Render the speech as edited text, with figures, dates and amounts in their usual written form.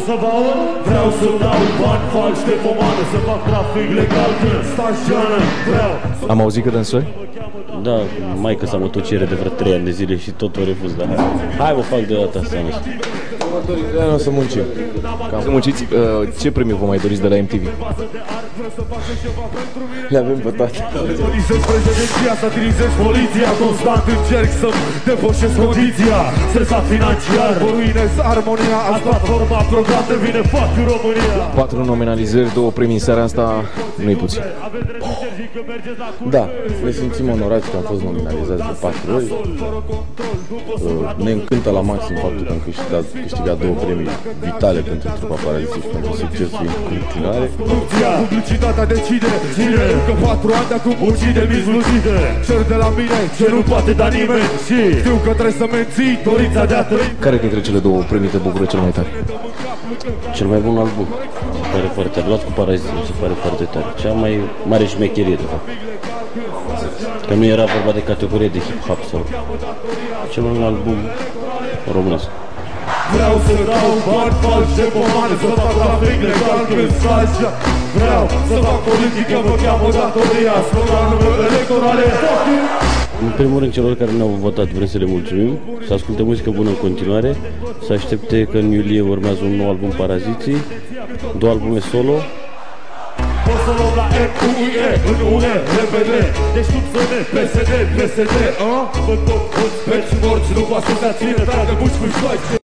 Să vă aud, vreau să dau bani falși de pomană, să fac trafic legal când staționă, vreau. Am auzit că dansori? Da, maică s-a mătucire de vreo 3 ani de zile și tot o refuz, dar hai mă fac de data asta, nu știu. O să muncim. Să munciți, ce premiu vă mai doriți de la MTV? Le avem pe toate. Satirizez președinția, satirizez poliția, constant încerc să-mi depășesc condiția. Stresat financiar, ruinez armonia, azi platforma program devine fuck România. 4 nominalizări, 2 premii în seara asta, nu-i puțin. Da, ne simțim onorați că am fost nominalizați de 4 ori. Ne încântă la maxim faptul că am câștigat 2 premii vitale pentru trupa Paraziții și pentru succesul în continuare. Publicitatea decide, cine că 4 ani de acum ucide mizlucide. Cer de la mine ce nu poate da nimeni și știu că trebuie să menții dorința de a trăi. Care dintre cele 2 premii te bucură cel mai tare? Cel mai bun album, mi se pare foarte tare, luat cu Paraziții, mi se pare foarte tare. Cea mai mare șmecherie, de fapt. Că nu era vorba de categorie de hip-hop sau cel mai bun album românesc. Vreau să dau bani falși de pomană, să fac trafic legal când stația. Vreau să fac politică, mă cheamă datoria, sloganul meu electoral e fucking. În primul rând, celor care ne-au votat vrem să le mulțumim, să asculte muzică bună în continuare, să aștepte că în iulie urmează un nou album Paraziții, 2 albume solo. O să luăm la MUIE, în UE, repede, deci cum să ne PSD, PSD, a? Vă tot hoți, peți morți, nu vă ascultați, ține, tragă buci cu școaci.